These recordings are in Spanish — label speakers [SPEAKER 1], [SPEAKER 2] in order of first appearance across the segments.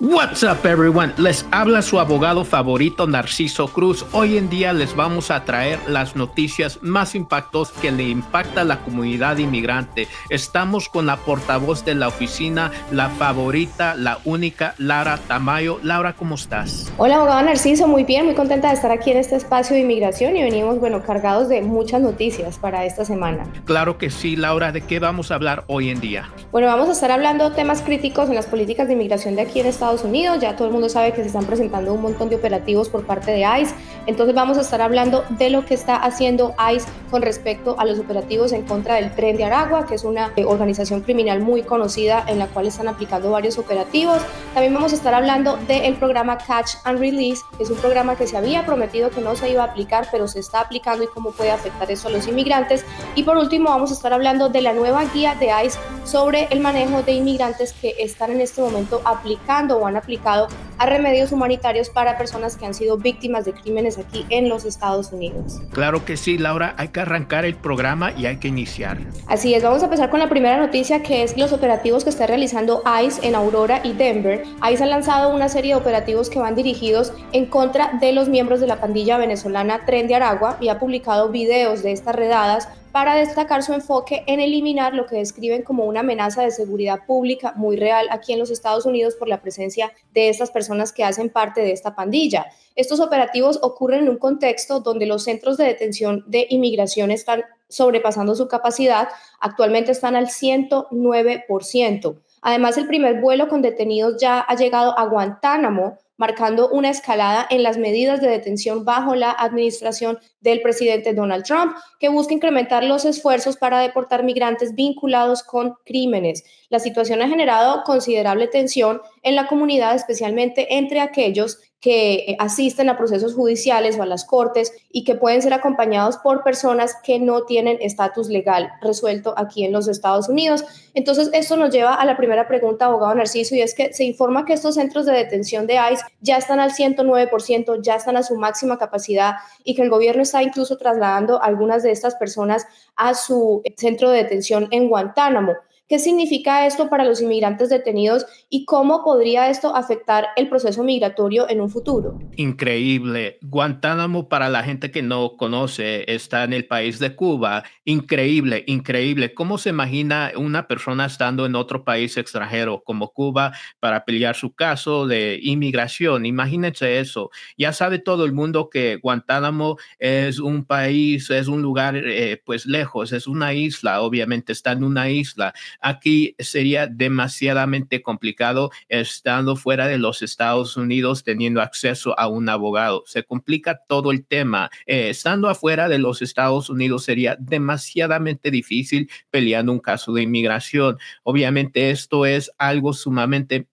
[SPEAKER 1] What's up, everyone? Les habla su abogado favorito, Narciso Cruz. Hoy en día les vamos a traer las noticias más impactosas que le impacta a la comunidad inmigrante. Estamos con la portavoz de la oficina, la favorita, la única, Laura Tamayo. Laura, ¿cómo estás?
[SPEAKER 2] Hola, abogado Narciso, muy bien, muy contenta de estar aquí en este espacio de inmigración y venimos, cargados de muchas noticias para esta semana.
[SPEAKER 1] Claro que sí, Laura. ¿De qué vamos a hablar hoy en día?
[SPEAKER 2] Bueno, vamos a estar hablando temas críticos en las políticas de inmigración de aquí en Estados Unidos. Ya todo el mundo sabe que se están presentando un montón de operativos por parte de ICE. Entonces vamos a estar hablando de lo que está haciendo ICE con respecto a los operativos en contra del Tren de Aragua, que es una organización criminal muy conocida en la cual están aplicando varios operativos. También vamos a estar hablando del programa Catch and Release, que es un programa que se había prometido que no se iba a aplicar, pero se está aplicando y cómo puede afectar eso a los inmigrantes. Y por último vamos a estar hablando de la nueva guía de ICE sobre el manejo de inmigrantes que están en este momento aplicando o han aplicado a remedios humanitarios para personas que han sido víctimas de crímenes aquí en los Estados Unidos.
[SPEAKER 1] Claro que sí, Laura. Hay que arrancar el programa y hay que iniciar.
[SPEAKER 2] Así es, vamos a empezar con la primera noticia, que es los operativos que está realizando ICE en Aurora y Denver. ICE ha lanzado una serie de operativos que van dirigidos en contra de los miembros de la pandilla venezolana Tren de Aragua y ha publicado videos de estas redadas para destacar su enfoque en eliminar lo que describen como una amenaza de seguridad pública muy real aquí en los Estados Unidos por la presencia de estas personas que hacen parte de esta pandilla. Estos operativos ocurren en un contexto donde los centros de detención de inmigración están sobrepasando su capacidad, actualmente están al 109%. Además, el primer vuelo con detenidos ya ha llegado a Guantánamo, marcando una escalada en las medidas de detención bajo la administración del presidente Donald Trump, que busca incrementar los esfuerzos para deportar migrantes vinculados con crímenes. La situación ha generado considerable tensión en la comunidad, especialmente entre aquellos que asisten a procesos judiciales o a las cortes y que pueden ser acompañados por personas que no tienen estatus legal resuelto aquí en los Estados Unidos. Entonces, esto nos lleva a la primera pregunta, abogado Narciso, y es que se informa que estos centros de detención de ICE ya están al 109%, ya están a su máxima capacidad y que el gobierno está incluso trasladando a algunas de estas personas a su centro de detención en Guantánamo. ¿Qué significa esto para los inmigrantes detenidos y cómo podría esto afectar el proceso migratorio en un futuro?
[SPEAKER 1] Increíble. Guantánamo, para la gente que no conoce, está en el país de Cuba. Increíble, increíble. ¿Cómo se imagina una persona estando en otro país extranjero como Cuba para pelear su caso de inmigración? Imagínense eso. Ya sabe todo el mundo que Guantánamo es un país, es un lugar pues lejos, es una isla, obviamente está en una isla. Aquí sería demasiadamente complicado estando fuera de los Estados Unidos teniendo acceso a un abogado. Se complica todo el tema. Estando afuera de los Estados Unidos sería demasiadamente difícil peleando un caso de inmigración. Obviamente esto es algo sumamente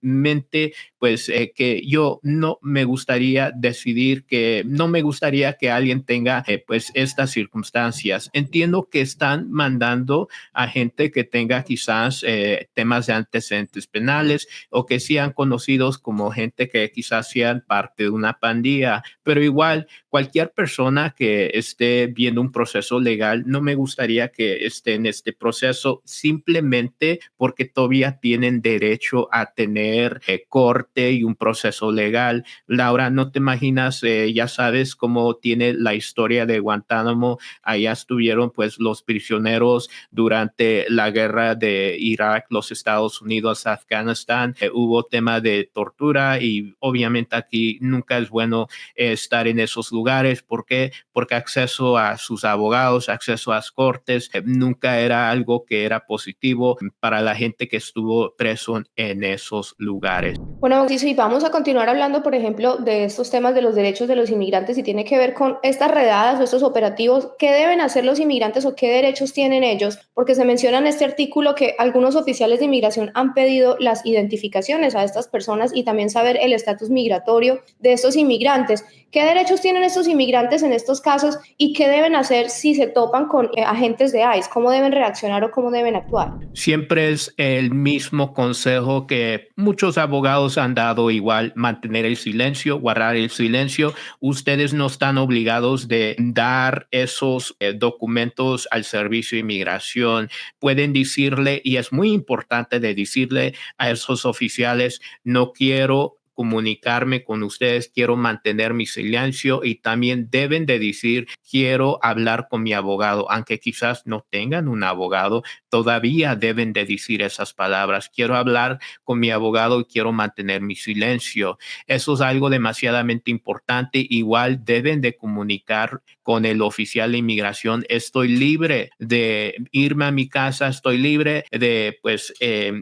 [SPEAKER 1] que yo no me gustaría decidir, que no me gustaría que alguien tenga pues estas circunstancias. Entiendo que están mandando a gente que tenga quizás temas de antecedentes penales o que sean conocidos como gente que quizás sean parte de una pandilla, pero igual cualquier persona que esté viendo un proceso legal, no me gustaría que esté en este proceso simplemente porque todavía tienen derecho a tener corte y un proceso legal. Laura, no te imaginas, ya sabes cómo tiene la historia de Guantánamo. Allá estuvieron pues los prisioneros durante la guerra de Irak, los Estados Unidos, Afganistán. Hubo tema de tortura y obviamente aquí nunca es bueno estar en esos lugares. ¿Por qué? Porque acceso a sus abogados, acceso a las cortes, nunca era algo que era positivo para la gente que estuvo preso en esos lugares.
[SPEAKER 2] Bueno, sí, sí, vamos a continuar hablando, por ejemplo, de estos temas de los derechos de los inmigrantes y tiene que ver con estas redadas o estos operativos. ¿Qué deben hacer los inmigrantes o qué derechos tienen ellos? Porque se menciona en este artículo que algunos oficiales de inmigración han pedido las identificaciones a estas personas y también saber el estatus migratorio de estos inmigrantes. ¿Qué derechos tienen estos inmigrantes en estos casos y qué deben hacer si se topan con agentes de ICE? ¿Cómo deben reaccionar o cómo deben actuar?
[SPEAKER 1] Siempre es el mismo consejo que muchos abogados han dado, igual mantener el silencio, guardar el silencio. Ustedes no están obligados de dar esos documentos al servicio de inmigración. Pueden decirle, y es muy importante de decirle a esos oficiales, no quiero comunicarme con ustedes, quiero mantener mi silencio y también deben de decir, quiero hablar con mi abogado, aunque quizás no tengan un abogado, todavía deben de decir esas palabras, quiero hablar con mi abogado y quiero mantener mi silencio. Eso es algo demasiadamente importante. Igual deben de comunicar con el oficial de inmigración. Estoy libre de irme a mi casa, estoy libre de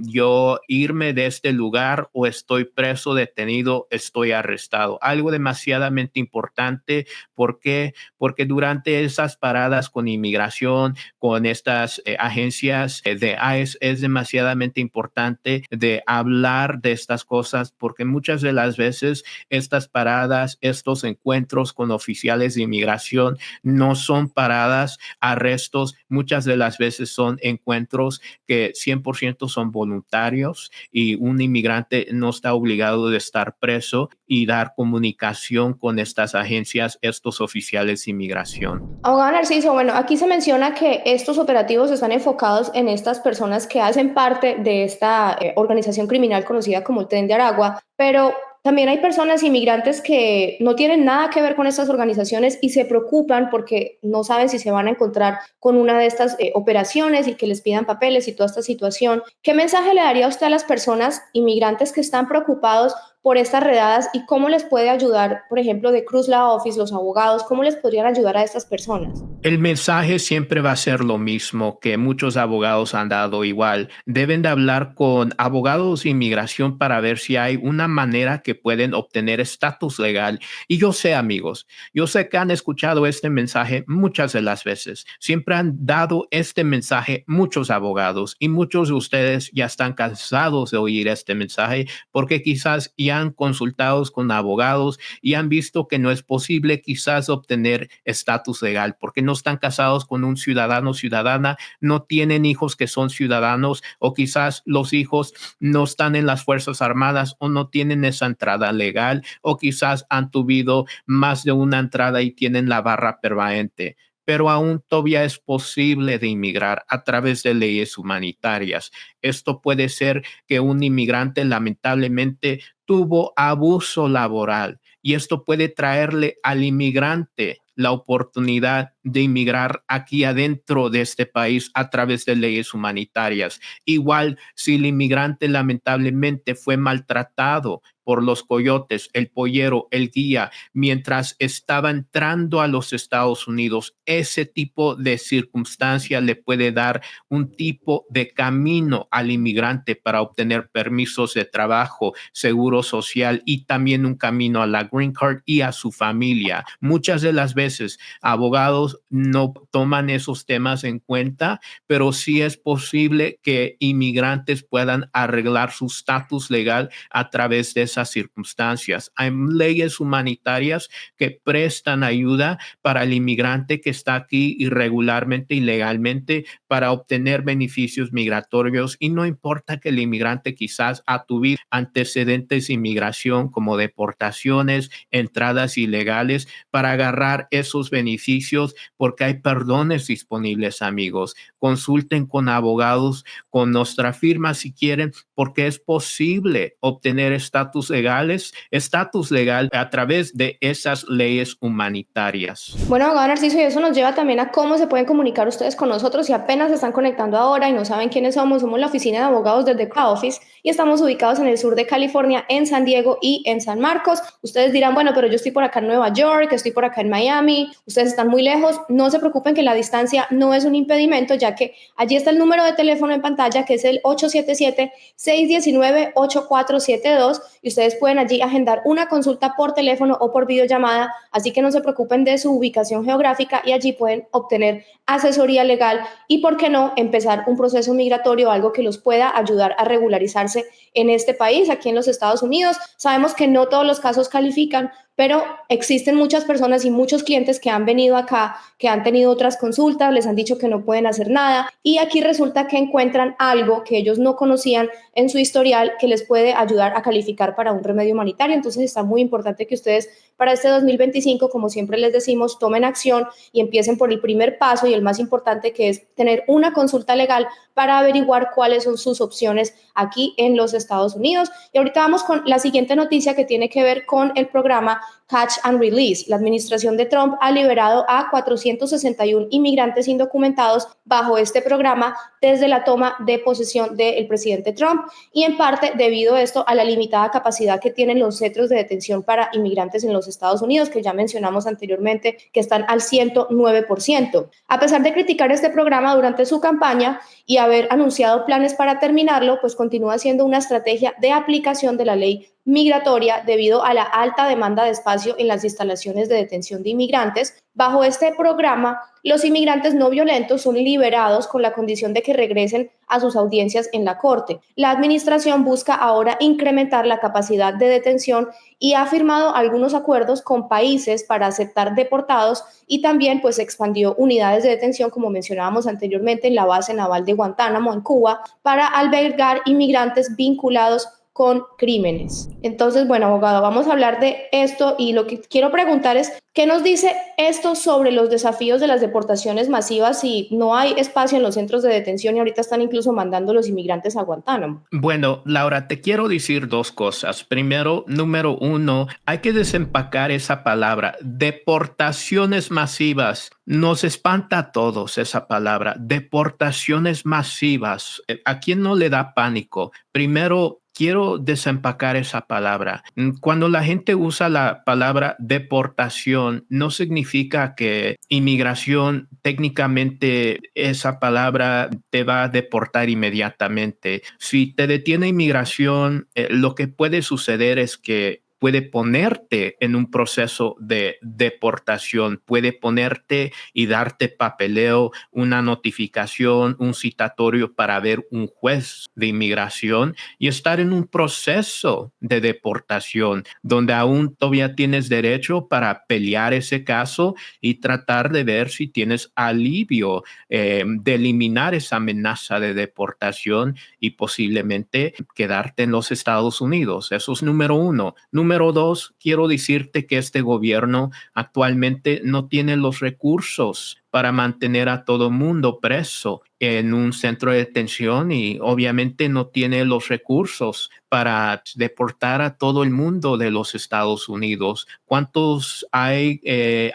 [SPEAKER 1] yo irme de este lugar o estoy preso, detenido, estoy arrestado. Algo demasiadamente importante. ¿Por qué? Porque durante esas paradas con inmigración, con estas agencias de ICE, es demasiadamente importante de hablar de estas cosas porque muchas de las veces estas paradas, estos encuentros con oficiales de inmigración no son paradas, arrestos, muchas de las veces son encuentros que 100% son voluntarios y un inmigrante no está obligado de estar preso y dar comunicación con estas agencias, estos oficiales de inmigración.
[SPEAKER 2] Abogado Narciso, bueno, aquí se menciona que estos operativos están enfocados en estas personas que hacen parte de esta organización criminal conocida como el Tren de Aragua, pero también hay personas inmigrantes que no tienen nada que ver con estas organizaciones y se preocupan porque no saben si se van a encontrar con una de estas operaciones y que les pidan papeles y toda esta situación. ¿Qué mensaje le daría usted a las personas inmigrantes que están preocupados por estas redadas y cómo les puede ayudar, por ejemplo, de Cruz Law Office, los abogados, cómo les podrían ayudar a estas personas?
[SPEAKER 1] El mensaje siempre va a ser lo mismo que muchos abogados han dado igual. Deben de hablar con abogados de inmigración para ver si hay una manera que pueden obtener estatus legal. Y yo sé, amigos, yo sé que han escuchado este mensaje muchas de las veces. Siempre han dado este mensaje muchos abogados y muchos de ustedes ya están cansados de oír este mensaje porque quizás ya han consultado con abogados y han visto que no es posible quizás obtener estatus legal porque no están casados con un ciudadano o ciudadana, no tienen hijos que son ciudadanos o quizás los hijos no están en las Fuerzas Armadas o no tienen esa entrada legal o quizás han tuvido más de una entrada y tienen la barra permanente. Pero aún todavía es posible de inmigrar a través de leyes humanitarias. Esto puede ser que un inmigrante lamentablemente tuvo abuso laboral y esto puede traerle al inmigrante la oportunidad de inmigrar aquí adentro de este país a través de leyes humanitarias. Igual si el inmigrante lamentablemente fue maltratado por los coyotes, el pollero, el guía, mientras estaba entrando a los Estados Unidos, ese tipo de circunstancia le puede dar un tipo de camino al inmigrante para obtener permisos de trabajo, seguro social y también un camino a la green card y a su familia. Muchas de las veces abogados no toman esos temas en cuenta, pero sí es posible que inmigrantes puedan arreglar su estatus legal a través de esas circunstancias. Hay leyes humanitarias que prestan ayuda para el inmigrante que está aquí irregularmente, ilegalmente, para obtener beneficios migratorios y no importa que el inmigrante quizás ha tenido antecedentes de inmigración como deportaciones, entradas ilegales, para agarrar esos beneficios porque hay perdones disponibles, amigos. Consulten con abogados, con nuestra firma si quieren, porque es posible obtener estatus legal a través de esas leyes humanitarias.
[SPEAKER 2] Bueno, abogado Narciso, y eso nos lleva también a cómo se pueden comunicar ustedes con nosotros si apenas se están conectando ahora y no saben quiénes somos. Somos la oficina de abogados desde The Crow Office y estamos ubicados en el sur de California, en San Diego y en San Marcos. Ustedes dirán, bueno, pero yo estoy por acá en Nueva York, estoy por acá en Miami, ustedes están muy lejos. No se preocupen que la distancia no es un impedimento, ya que allí está el número de teléfono en pantalla, que es el 877-619-8472 y ustedes pueden allí agendar una consulta por teléfono o por videollamada, así que no se preocupen de su ubicación geográfica y allí pueden obtener asesoría legal y, por qué no, empezar un proceso migratorio, algo que los pueda ayudar a regularizarse en este país, aquí en los Estados Unidos. Sabemos que no todos los casos califican, pero existen muchas personas y muchos clientes que han venido acá, que han tenido otras consultas, les han dicho que no pueden hacer nada y aquí resulta que encuentran algo que ellos no conocían en su historial que les puede ayudar a calificar para un remedio humanitario. Entonces está muy importante que ustedes para este 2025, como siempre les decimos, tomen acción y empiecen por el primer paso y el más importante, que es tener una consulta legal para averiguar cuáles son sus opciones aquí en los Estados Unidos. Estados Unidos. Y ahorita vamos con la siguiente noticia que tiene que ver con el programa Catch and Release. La administración de Trump ha liberado a 461 inmigrantes indocumentados bajo este programa desde la toma de posesión del presidente Trump, y en parte debido a esto a la limitada capacidad que tienen los centros de detención para inmigrantes en los Estados Unidos, que ya mencionamos anteriormente que están al 109%. A pesar de criticar este programa durante su campaña y haber anunciado planes para terminarlo, pues continúa siendo una estrategia de aplicación de la ley migratoria debido a la alta demanda de espacio en las instalaciones de detención de inmigrantes. Bajo este programa, los inmigrantes no violentos son liberados con la condición de que regresen a sus audiencias en la corte. La administración busca ahora incrementar la capacidad de detención y ha firmado algunos acuerdos con países para aceptar deportados, y también pues expandió unidades de detención, como mencionábamos anteriormente, en la base naval de Guantánamo en Cuba para albergar inmigrantes vinculados con crímenes. Entonces, bueno, abogado, vamos a hablar de esto, y lo que quiero preguntar es, ¿qué nos dice esto sobre los desafíos de las deportaciones masivas si no hay espacio en los centros de detención y ahorita están incluso mandando los inmigrantes a Guantánamo?
[SPEAKER 1] Bueno, Laura, te quiero decir dos cosas. Primero, número uno, hay que desempacar esa palabra, deportaciones masivas. Nos espanta a todos esa palabra, deportaciones masivas. ¿A quién no le da pánico? Primero, quiero desempacar esa palabra. Cuando la gente usa la palabra deportación, no significa que inmigración, técnicamente esa palabra te va a deportar inmediatamente. Si te detiene inmigración, lo que puede suceder es que puede ponerte en un proceso de deportación, puede ponerte y darte papeleo, una notificación, un citatorio para ver un juez de inmigración y estar en un proceso de deportación donde aún todavía tienes derecho para pelear ese caso y tratar de ver si tienes alivio, de eliminar esa amenaza de deportación y posiblemente quedarte en los Estados Unidos. Eso es número uno. Número dos, quiero decirte que este gobierno actualmente no tiene los recursos para mantener a todo mundo preso en un centro de detención, y obviamente no tiene los recursos para deportar a todo el mundo de los Estados Unidos. ¿Cuántos hay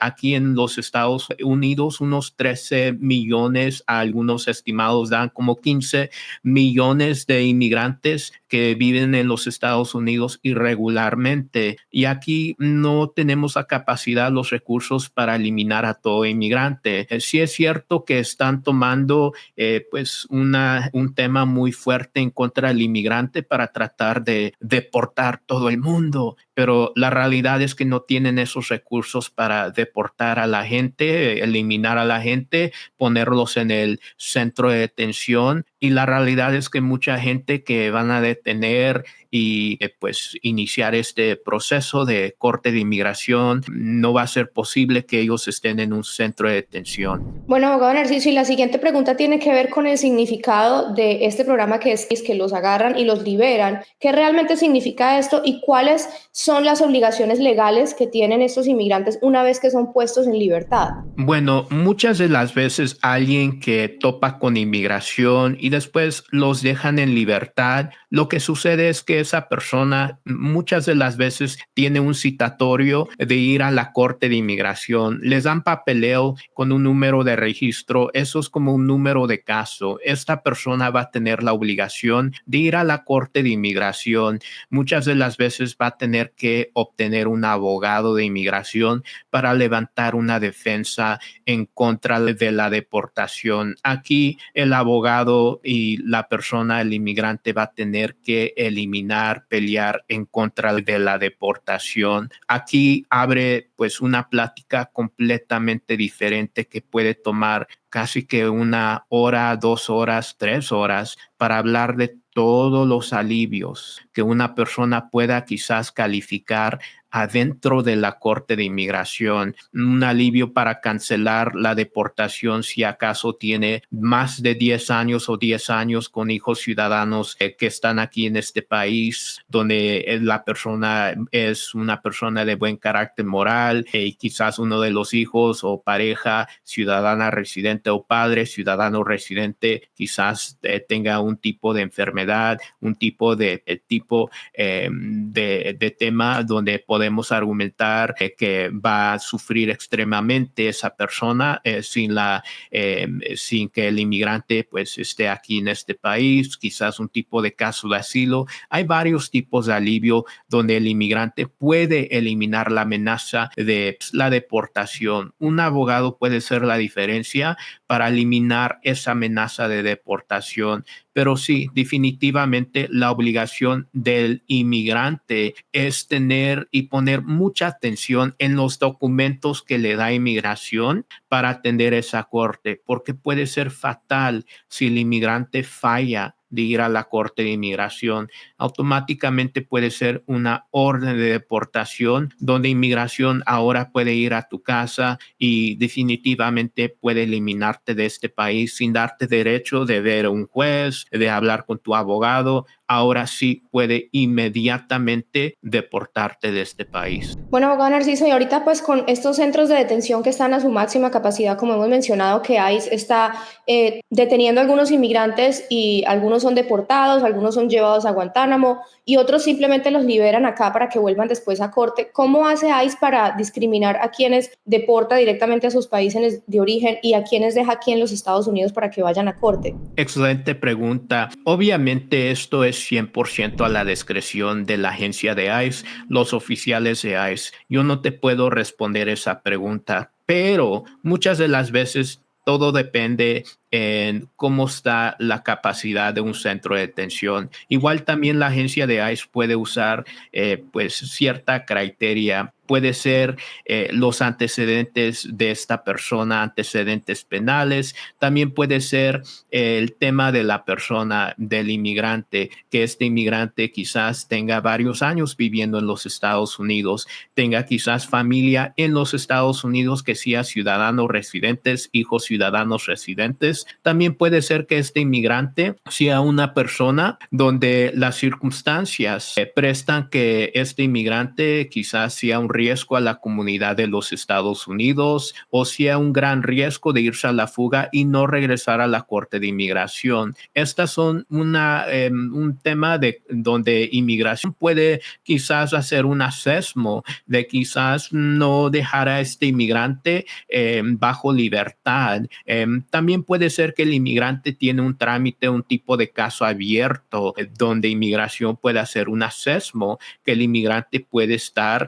[SPEAKER 1] aquí en los Estados Unidos? Unos 13 millones, algunos estimados dan como 15 millones de inmigrantes que viven en los Estados Unidos irregularmente, y aquí no tenemos la capacidad, los recursos para eliminar a todo inmigrante. Sí es cierto que están tomando pues un tema muy fuerte en contra del inmigrante para tratar de deportar todo el mundo, pero la realidad es que no tienen esos recursos para deportar a la gente, eliminar a la gente, ponerlos en el centro de detención, y la realidad es que mucha gente que van a detener y pues iniciar este proceso de corte de inmigración, no va a ser posible que ellos estén en un centro de detención.
[SPEAKER 2] Bueno, abogado Narciso, y la siguiente pregunta tiene que ver con el significado de este programa, que es que los agarran y los liberan. ¿Qué realmente significa esto y cuáles son las obligaciones legales que tienen estos inmigrantes una vez que son puestos en libertad?
[SPEAKER 1] Bueno, muchas de las veces alguien que topa con inmigración y después los dejan en libertad, lo que sucede es que esa persona muchas de las veces tiene un citatorio de ir a la corte de inmigración. Les dan papeleo con un número de registro. Eso es como un número de caso. Esta persona va a tener la obligación de ir a la corte de inmigración. Muchas de las veces va a tener que obtener un abogado de inmigración para levantar una defensa en contra de la deportación. Aquí el abogado y la persona, el inmigrante, va a tener que eliminar, pelear en contra de la deportación. Aquí abre pues una plática completamente diferente que puede tomar casi que 1 hora, 2 horas, 3 horas para hablar de todos los alivios que una persona pueda quizás calificar adentro de la Corte de Inmigración, un alivio para cancelar la deportación si acaso tiene más de 10 años o 10 años con hijos ciudadanos que están aquí en este país, donde la persona es una persona de buen carácter moral y quizás uno de los hijos o pareja ciudadana residente o padre ciudadano residente quizás tenga un tipo de enfermedad, un tipo de tema donde podemos argumentar que va a sufrir extremadamente esa persona sin que el inmigrante pues esté aquí en este país, quizás un tipo de caso de asilo. Hay varios tipos de alivio donde el inmigrante puede eliminar la amenaza de la deportación. Un abogado puede ser la diferencia para eliminar esa amenaza de deportación. Pero sí, definitivamente la obligación del inmigrante es tener y poner mucha atención en los documentos que le da inmigración para atender esa corte, porque puede ser fatal si el inmigrante falla de ir a la Corte de Inmigración. Automáticamente puede ser una orden de deportación donde inmigración ahora puede ir a tu casa y definitivamente puede eliminarte de este país sin darte derecho de ver a un juez, de hablar con tu abogado. Ahora sí puede inmediatamente deportarte de este país.
[SPEAKER 2] Bueno, abogado Narciso, y ahorita pues con estos centros de detención que están a su máxima capacidad, como hemos mencionado, que ICE está deteniendo a algunos inmigrantes y algunos son deportados, algunos son llevados a Guantánamo y otros simplemente los liberan acá para que vuelvan después a corte. ¿Cómo hace ICE para discriminar a quienes deporta directamente a sus países de origen y a quienes deja aquí en los Estados Unidos para que vayan a corte?
[SPEAKER 1] Excelente pregunta. Obviamente esto es 100% a la discreción de la agencia de ICE, los oficiales de ICE. Yo no te puedo responder esa pregunta, pero muchas de las veces todo depende en cómo está la capacidad de un centro de detención. Igual también la agencia de ICE puede usar pues cierta criteria. Puede ser los antecedentes de esta persona, antecedentes penales. También puede ser el tema de la persona, del inmigrante, que este inmigrante quizás tenga varios años viviendo en los Estados Unidos, tenga quizás familia en los Estados Unidos que sea ciudadanos residentes, hijos ciudadanos residentes. También puede ser que este inmigrante sea una persona donde las circunstancias prestan que este inmigrante quizás sea un riesgo a la comunidad de los Estados Unidos o sea un gran riesgo de irse a la fuga y no regresar a la Corte de Inmigración. Estas son un tema de donde inmigración puede quizás hacer un assessment de quizás no dejar a este inmigrante bajo libertad. También puede ser que el inmigrante tiene un trámite, un tipo de caso abierto donde inmigración puede hacer un assessment que el inmigrante puede estar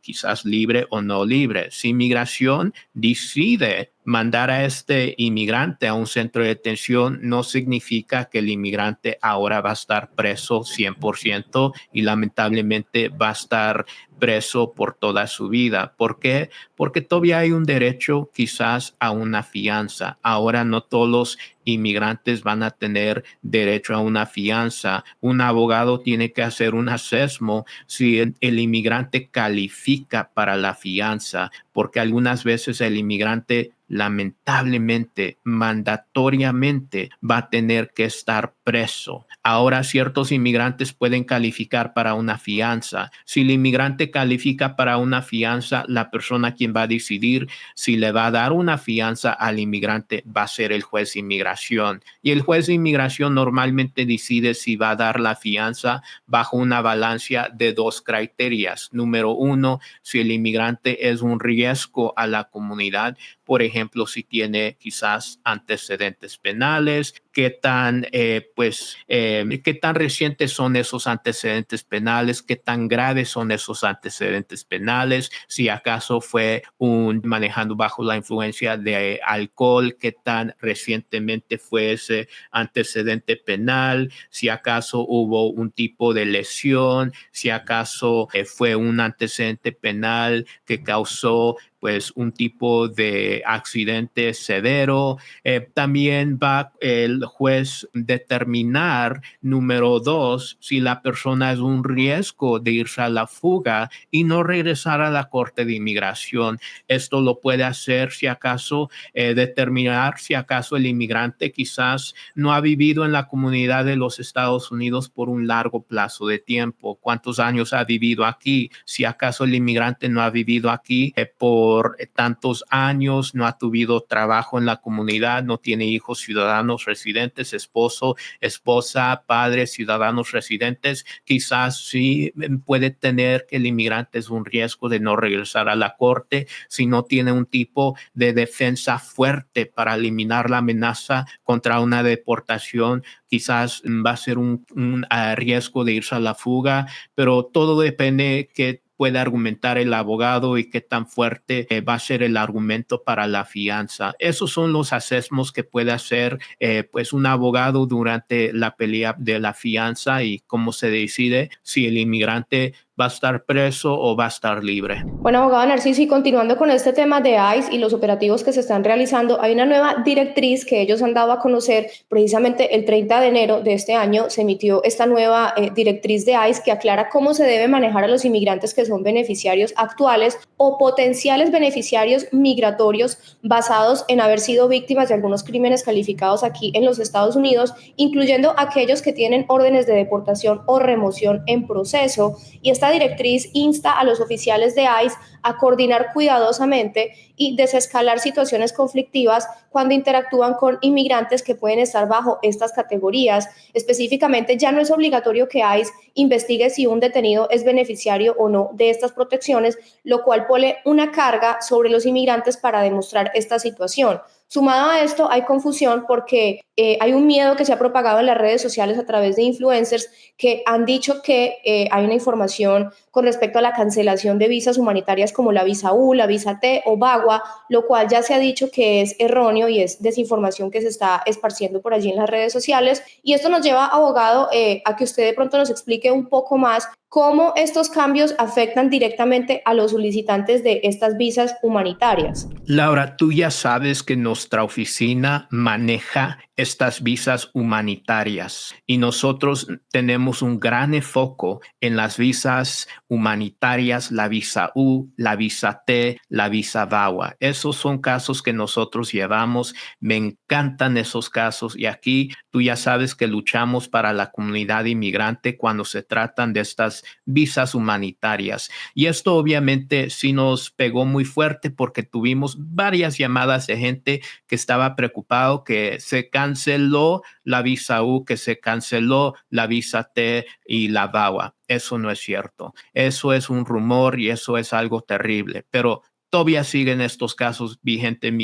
[SPEAKER 1] quizás libre o no libre. Si inmigración decide mandar a este inmigrante a un centro de detención, no significa que el inmigrante ahora va a estar preso 100% y lamentablemente va a estar preso por toda su vida. ¿Por qué? Porque todavía hay un derecho quizás a una fianza. Ahora no todos los inmigrantes van a tener derecho a una fianza. Un abogado tiene que hacer un assessment si el inmigrante califica para la fianza, porque algunas veces el inmigrante lamentablemente, mandatoriamente va a tener que estar preso. Ahora ciertos inmigrantes pueden calificar para una fianza. Si el inmigrante califica para una fianza, la persona quien va a decidir si le va a dar una fianza al inmigrante va a ser el juez de inmigración. Y el juez de inmigración normalmente decide si va a dar la fianza bajo una balanza de dos criterios. Número uno, si el inmigrante es un riesgo a la comunidad. Por ejemplo, si tiene quizás antecedentes penales, qué tan recientes son esos antecedentes penales, qué tan graves son esos antecedentes penales, si acaso fue manejando bajo la influencia de alcohol, qué tan recientemente fue ese antecedente penal, si acaso hubo un tipo de lesión, si acaso fue un antecedente penal que causó pues un tipo de accidente severo. También va el juez determinar, número dos, si la persona es un riesgo de irse a la fuga y no regresar a la Corte de Inmigración. Esto lo puede hacer si acaso determinar si acaso el inmigrante quizás no ha vivido en la comunidad de los Estados Unidos por un largo plazo de tiempo. ¿Cuántos años ha vivido aquí? Si acaso el inmigrante no ha vivido aquí por tantos años, no ha tenido trabajo en la comunidad, no tiene hijos ciudadanos residentes, esposo, esposa, padres ciudadanos residentes, quizás sí puede tener que el inmigrante es un riesgo de no regresar a la corte si no tiene un tipo de defensa fuerte para eliminar la amenaza contra una deportación. Quizás va a ser un riesgo de irse a la fuga, pero todo depende que puede argumentar el abogado y qué tan fuerte va a ser el argumento para la fianza. Esos son los assessments que puede hacer pues un abogado durante la pelea de la fianza y cómo se decide si el inmigrante va a estar preso o va a estar libre.
[SPEAKER 2] Bueno, abogado Narciso, y continuando con este tema de ICE y los operativos que se están realizando, hay una nueva directriz que ellos han dado a conocer precisamente el 30 de enero de este año. Se emitió esta nueva directriz de ICE que aclara cómo se debe manejar a los inmigrantes que son beneficiarios actuales o potenciales beneficiarios migratorios basados en haber sido víctimas de algunos crímenes calificados aquí en los Estados Unidos, incluyendo aquellos que tienen órdenes de deportación o remoción en proceso. Y esta directriz insta a los oficiales de ICE a coordinar cuidadosamente y desescalar situaciones conflictivas cuando interactúan con inmigrantes que pueden estar bajo estas categorías. Específicamente, ya no es obligatorio que ICE investigue si un detenido es beneficiario o no de estas protecciones, lo cual pone una carga sobre los inmigrantes para demostrar esta situación. Sumado a esto, hay confusión porque hay un miedo que se ha propagado en las redes sociales a través de influencers que han dicho que hay una información con respecto a la cancelación de visas humanitarias como la visa U, la visa T o VAWA, lo cual ya se ha dicho que es erróneo y es desinformación que se está esparciendo por allí en las redes sociales. Y esto nos lleva, abogado, a que usted de pronto nos explique un poco más cómo estos cambios afectan directamente a los solicitantes de estas visas humanitarias.
[SPEAKER 1] Laura, tú ya sabes que nuestra oficina maneja estas visas humanitarias y nosotros tenemos un gran enfoque en las visas humanitarias, la visa U, la visa T, la visa VAWA. Esos son casos que nosotros llevamos. Me encantan esos casos y aquí tú ya sabes que luchamos para la comunidad inmigrante cuando se tratan de estas visas humanitarias. Y esto obviamente sí nos pegó muy fuerte porque tuvimos varias llamadas de gente que estaba preocupado que se canceló la visa U, que se canceló la visa T y la VAWA. Eso no es cierto. Eso es un rumor y eso es algo terrible. Pero todavía siguen estos casos vigentes en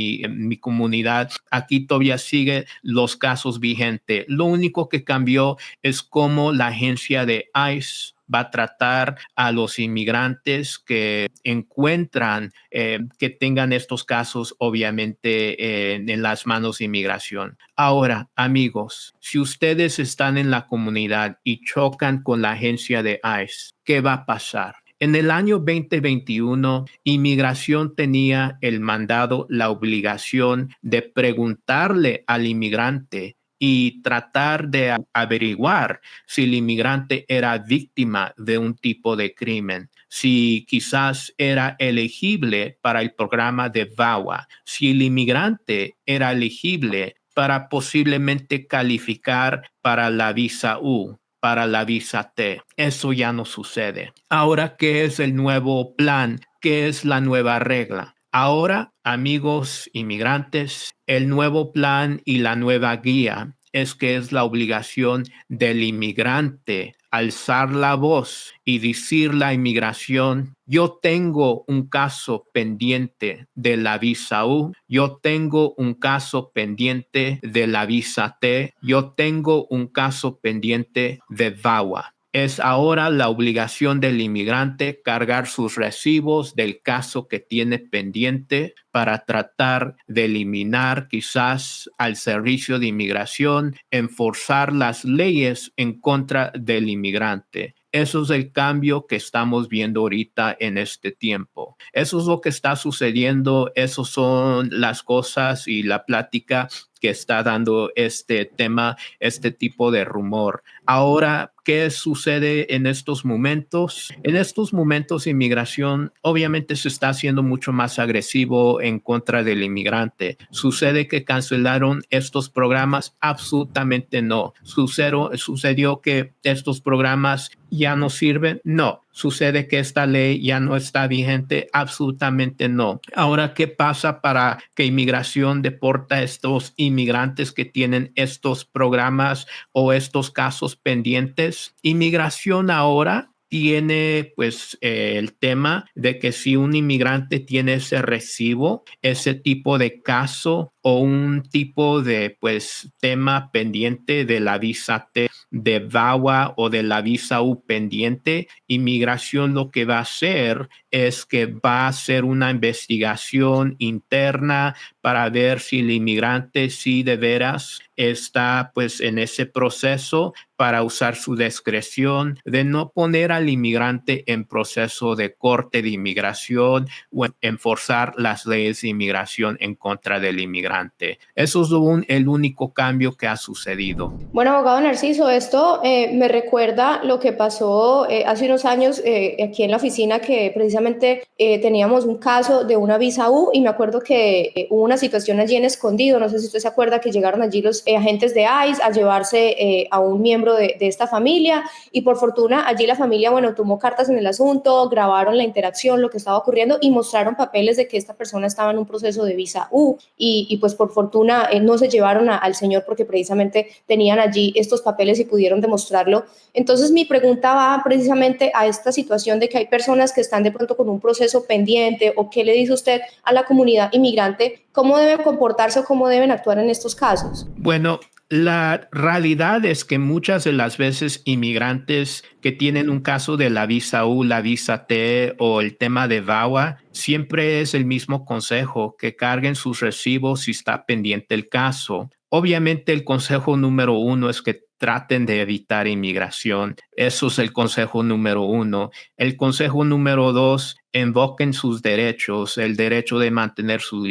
[SPEAKER 1] mi comunidad. Aquí todavía siguen los casos vigentes. Lo único que cambió es cómo la agencia de ICE va a tratar a los inmigrantes que encuentran que tengan estos casos, obviamente, en las manos de inmigración. Ahora, amigos, si ustedes están en la comunidad y chocan con la agencia de ICE, ¿qué va a pasar? En el año 2021, inmigración tenía el mandado, la obligación de preguntarle al inmigrante y tratar de averiguar si el inmigrante era víctima de un tipo de crimen, si quizás era elegible para el programa de VAWA, si el inmigrante era elegible para posiblemente calificar para la visa U, para la visa T. Eso ya no sucede. Ahora, ¿qué es el nuevo plan? ¿Qué es la nueva regla? Ahora, amigos inmigrantes, el nuevo plan y la nueva guía es que es la obligación del inmigrante alzar la voz y decir la inmigración: yo tengo un caso pendiente de la visa U, yo tengo un caso pendiente de la visa T, yo tengo un caso pendiente de VAWA. Es ahora la obligación del inmigrante cargar sus recibos del caso que tiene pendiente para tratar de eliminar quizás al servicio de inmigración, enforzar las leyes en contra del inmigrante. Eso es el cambio que estamos viendo ahorita en este tiempo. Eso es lo que está sucediendo. Esas son las cosas y la plática que está dando este tema, este tipo de rumor. Ahora, ¿qué sucede en estos momentos? En estos momentos, inmigración obviamente se está haciendo mucho más agresivo en contra del inmigrante. ¿Sucede que cancelaron estos programas? Absolutamente no. ¿Sucedió que estos programas ya no sirven? No. ¿Sucede que esta ley ya no está vigente? Absolutamente no. Ahora, ¿qué pasa para que inmigración deporta a estos inmigrantes que tienen estos programas o estos casos pendientes? Inmigración ahora tiene pues el tema de que si un inmigrante tiene ese recibo, ese tipo de caso o un tipo de pues tema pendiente de la visa T, de VAWA o de la visa U pendiente, inmigración lo que va a hacer es que va a hacer una investigación interna para ver si el inmigrante sí de veras está pues en ese proceso, para usar su discreción de no poner al inmigrante en proceso de corte de inmigración o enforzar las leyes de inmigración en contra del inmigrante. Eso es el único cambio que ha sucedido.
[SPEAKER 2] Bueno, abogado Narciso, esto me recuerda lo que pasó hace unos años aquí en la oficina, que precisamente teníamos un caso de una visa U y me acuerdo que hubo una situación allí en Escondido, no sé si usted se acuerda, que llegaron allí los agentes de ICE a llevarse a un miembro de esta familia, y por fortuna allí la familia, bueno, tomó cartas en el asunto, grabaron la interacción, lo que estaba ocurriendo y mostraron papeles de que esta persona estaba en un proceso de visa U y pues por fortuna no se llevaron al señor porque precisamente tenían allí estos papeles y pudieron demostrarlo. Entonces mi pregunta va precisamente a esta situación de que hay personas que están de pronto con un proceso pendiente, o qué le dice usted a la comunidad inmigrante, cómo deben comportarse o cómo deben actuar en estos casos.
[SPEAKER 1] Bueno, la realidad es que muchas de las veces inmigrantes que tienen un caso de la visa U, la visa T o el tema de VAWA, siempre es el mismo consejo: que carguen sus recibos si está pendiente el caso. Obviamente el consejo número uno es que traten de evitar inmigración. Eso es el consejo número uno. El consejo número dos: invoquen sus derechos, el derecho de mantener su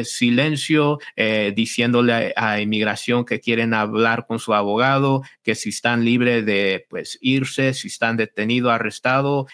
[SPEAKER 1] silencio, diciéndole a inmigración que quieren hablar con su abogado, que si están libres de pues irse, si están detenidos, arrestados,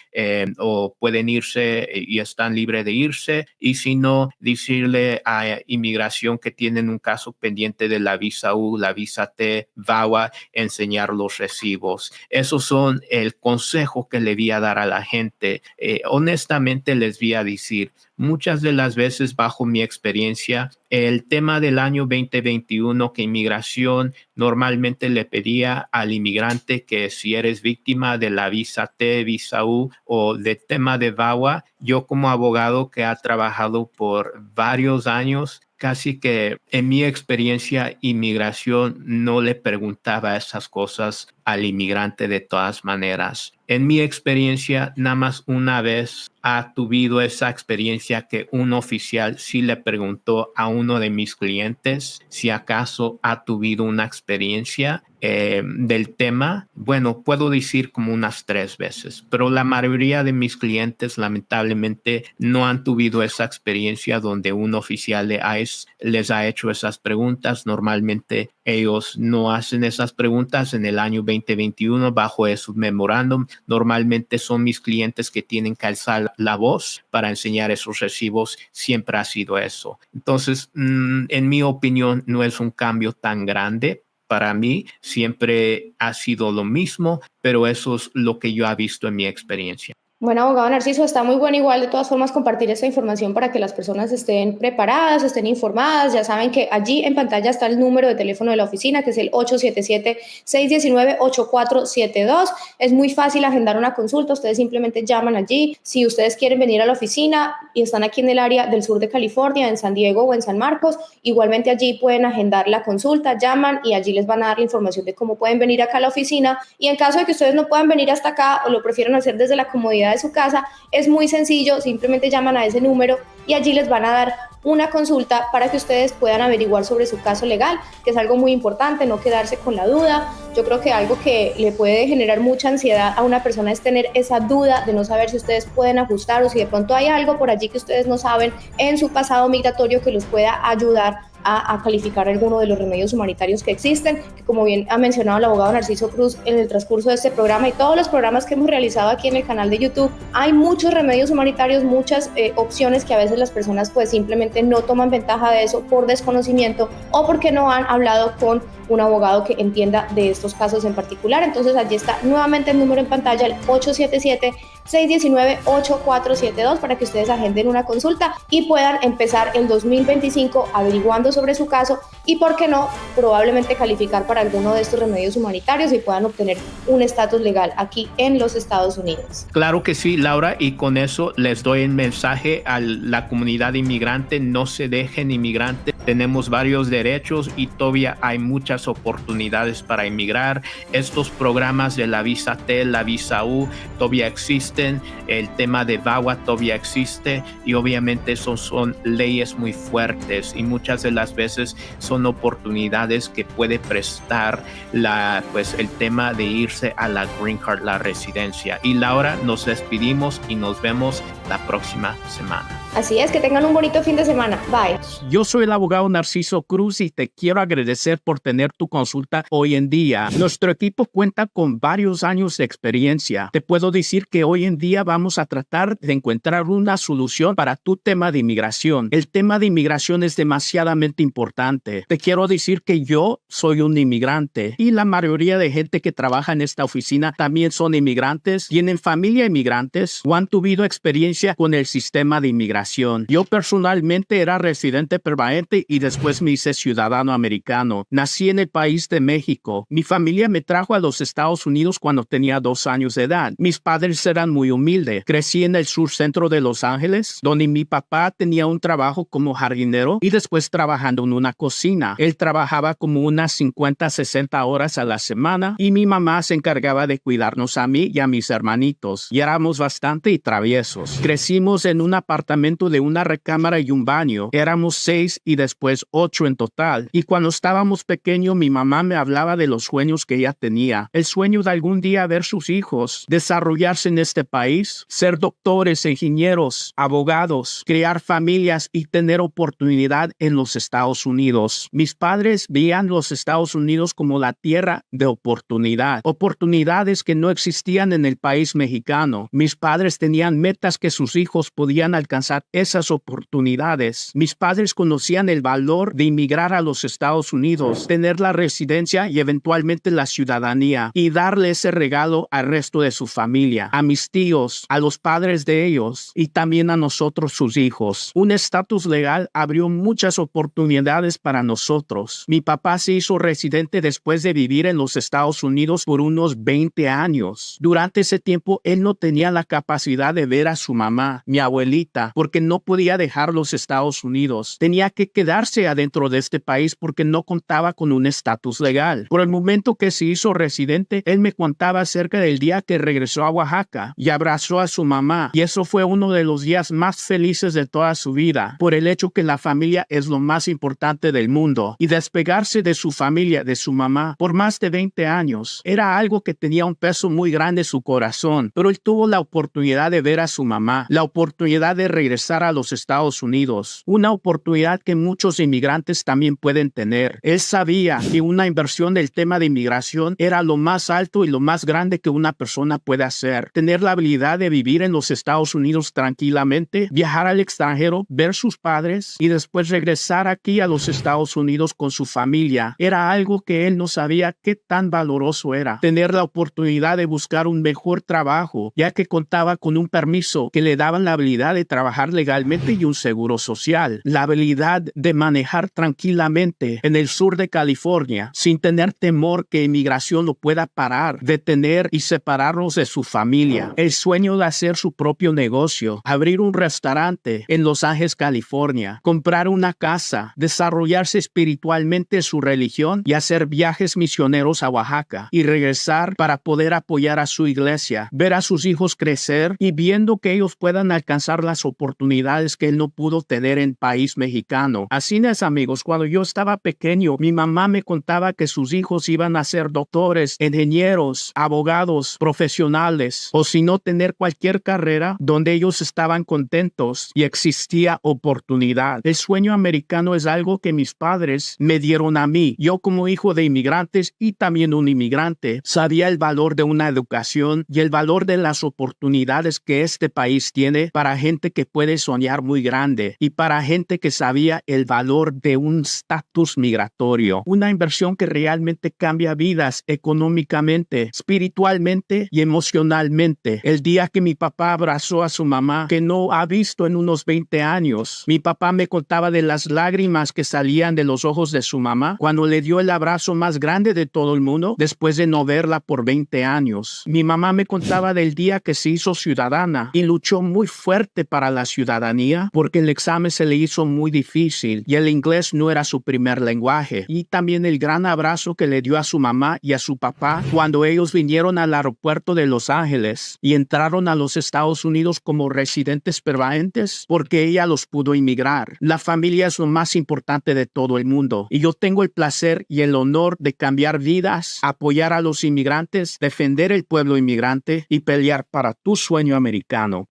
[SPEAKER 1] o pueden irse y están libres de irse, y si no, decirle a inmigración que tienen un caso pendiente de la visa U, la visa T, VAWA, enseñar los recibos. Esos son el consejo que le voy a dar a la gente. Honestamente les voy a decir, muchas de las veces, bajo mi experiencia, el tema del año 2021, que inmigración normalmente le pedía al inmigrante que si eres víctima de la visa T, visa U o de tema de VAWA, yo como abogado que ha trabajado por varios años, casi que en mi experiencia, inmigración no le preguntaba esas cosas al inmigrante de todas maneras. En mi experiencia, nada más una vez ha tenido esa experiencia que un oficial sí le preguntó a uno de mis clientes si acaso ha tenido una experiencia del tema. Bueno, puedo decir como unas 3 veces, pero la mayoría de mis clientes lamentablemente no han tenido esa experiencia donde un oficial de ICE les ha hecho esas preguntas. Normalmente ellos no hacen esas preguntas en el año 2021 bajo esos memorándum. Normalmente son mis clientes que tienen que alzar la voz para enseñar esos recibos. Siempre ha sido eso. Entonces, en mi opinión, no es un cambio tan grande. Para mí siempre ha sido lo mismo, pero eso es lo que yo he visto en mi experiencia.
[SPEAKER 2] Bueno, abogado Narciso, está muy bueno igual de todas formas compartir esta información para que las personas estén preparadas, estén informadas. Ya saben que allí en pantalla está el número de teléfono de la oficina, que es el 877-619-8472. Es muy fácil agendar una consulta, ustedes simplemente llaman allí. Si ustedes quieren venir a la oficina y están aquí en el área del sur de California, en San Diego o en San Marcos, igualmente allí pueden agendar la consulta, llaman y allí les van a dar la información de cómo pueden venir acá a la oficina. Y en caso de que ustedes no puedan venir hasta acá o lo prefieran hacer desde la comodidad disponibilidad de su casa, es muy sencillo, simplemente llaman a ese número y allí les van a dar una consulta para que ustedes puedan averiguar sobre su caso legal, que es algo muy importante, no quedarse con la duda. Yo creo que algo que le puede generar mucha ansiedad a una persona es tener esa duda de no saber si ustedes pueden ajustar o si de pronto hay algo por allí que ustedes no saben en su pasado migratorio que los pueda ayudar a calificar alguno de los remedios humanitarios que existen, que como bien ha mencionado el abogado Narciso Cruz en el transcurso de este programa y todos los programas que hemos realizado aquí en el canal de YouTube, hay muchos remedios humanitarios, muchas opciones que a veces las personas pues simplemente no toman ventaja de eso por desconocimiento o porque no han hablado con un abogado que entienda de estos casos en particular. Entonces allí está nuevamente el número en pantalla, el 877-619-8472 para que ustedes agenden una consulta y puedan empezar el 2025 averiguando sobre su caso y, por qué no, probablemente calificar para alguno de estos remedios humanitarios y puedan obtener un estatus legal aquí en los Estados Unidos.
[SPEAKER 1] Claro que sí, Laura, y con eso les doy el mensaje a la comunidad inmigrante: no se dejen inmigrantes, tenemos varios derechos y todavía hay muchas oportunidades para inmigrar. Estos programas de la visa T, la visa U todavía existen, el tema de VAWA todavía existe y obviamente esos son leyes muy fuertes y muchas de las veces son oportunidades que puede prestar el tema de irse a la Green Card, la residencia. Y Laura, nos despedimos y nos vemos la próxima semana.
[SPEAKER 2] Así es, que tengan un bonito fin de semana. Bye.
[SPEAKER 3] Yo soy el abogado Narciso Cruz y te quiero agradecer por tener tu consulta hoy en día. Nuestro equipo cuenta con varios años de experiencia. Te puedo decir que hoy en día vamos a tratar de encontrar una solución para tu tema de inmigración. El tema de inmigración es demasiadamente importante. Te quiero decir que yo soy un inmigrante y la mayoría de gente que trabaja en esta oficina también son inmigrantes, tienen familia inmigrantes o han tenido experiencia con el sistema de inmigración. Yo personalmente era residente permanente y después me hice ciudadano americano. Nací en el país de México. Mi familia me trajo a los Estados Unidos cuando tenía 2 años de edad. Mis padres eran muy humildes. Crecí en el sur centro de Los Ángeles, donde mi papá tenía un trabajo como jardinero y después trabajando en una cocina. Él trabajaba como unas 50, 60 horas a la semana y mi mamá se encargaba de cuidarnos a mí y a mis hermanitos. Y éramos bastante traviesos. Crecimos en un apartamento de una recámara y un baño. Éramos 6 y después 8 en total. Y cuando estábamos pequeños, mi mamá me hablaba de los sueños que ella tenía. El sueño de algún día ver sus hijos desarrollarse en este país, ser doctores, ingenieros, abogados, crear familias y tener oportunidad en los Estados Unidos. Mis padres veían los Estados Unidos como la tierra de oportunidad. Oportunidades que no existían en el país mexicano. Mis padres tenían metas que sus hijos podían alcanzar esas oportunidades. Mis padres conocían el valor de inmigrar a los Estados Unidos, tener la residencia y eventualmente la ciudadanía y darle ese regalo al resto de su familia, a mis tíos, a los padres de ellos y también a nosotros, sus hijos. Un estatus legal abrió muchas oportunidades para nosotros. Mi papá se hizo residente después de vivir en los Estados Unidos por unos 20 años. Durante ese tiempo, él no tenía la capacidad de ver a su mamá, mi abuelita, porque no podía dejar los Estados Unidos. Tenía que quedarse adentro de este país porque no contaba con un estatus legal. Por el momento que se hizo residente, él me contaba acerca del día que regresó a Oaxaca y abrazó a su mamá. Y eso fue uno de los días más felices de toda su vida, por el hecho que la familia es lo más importante del mundo. Y despegarse de su familia, de su mamá, por más de 20 años, era algo que tenía un peso muy grande en su corazón. Pero él tuvo la oportunidad de ver a su mamá, la oportunidad de regresar a los Estados Unidos, una oportunidad que muchos inmigrantes también pueden tener. Él sabía que una inversión del tema de inmigración era lo más alto y lo más grande que una persona puede hacer. Tener la habilidad de vivir en los Estados Unidos tranquilamente, viajar al extranjero, ver sus padres y después regresar aquí a los Estados Unidos con su familia. Era algo que él no sabía qué tan valoroso era. Tener la oportunidad de buscar un mejor trabajo, ya que contaba con un permiso que le daban la habilidad de trabajar legalmente y un seguro social. La habilidad de manejar tranquilamente en el sur de California sin tener temor que inmigración lo pueda parar, detener y separarlos de su familia. El sueño de hacer su propio negocio, abrir un restaurante en Los Ángeles, California, comprar una casa, desarrollarse espiritualmente su religión y hacer viajes misioneros a Oaxaca y regresar para poder apoyar a su iglesia, ver a sus hijos crecer y viendo que ellos puedan alcanzar las oportunidades que él no pudo tener en país mexicano. Así es, amigos, cuando yo estaba pequeño, mi mamá me contaba que sus hijos iban a ser doctores, ingenieros, abogados, profesionales, o si no tener cualquier carrera donde ellos estaban contentos y existía oportunidad. El sueño americano es algo que mis padres me dieron a mí. Yo como hijo de inmigrantes y también un inmigrante, sabía el valor de una educación y el valor de las oportunidades que este país tiene para gente que puede soñar muy grande y para gente que sabía el valor de un estatus migratorio. Una inversión que realmente cambia vidas económicamente, espiritualmente y emocionalmente. El día que mi papá abrazó a su mamá, que no ha visto en unos 20 años, mi papá me contaba de las lágrimas que salían de los ojos de su mamá cuando le dio el abrazo más grande de todo el mundo después de no verla por 20 años. Mi mamá me contaba del día que se hizo ciudadana y luchó muy fuerte para la ciudadanía porque el examen se le hizo muy difícil y el inglés no era su primer lenguaje. Y también el gran abrazo que le dio a su mamá y a su papá cuando ellos vinieron al aeropuerto de Los Ángeles y entraron a los Estados Unidos como residentes permanentes porque ella los pudo inmigrar. La familia es lo más importante de todo el mundo y yo tengo el placer y el honor de cambiar vidas, apoyar a los inmigrantes, defender el pueblo inmigrante y pelear para tu sueño americano.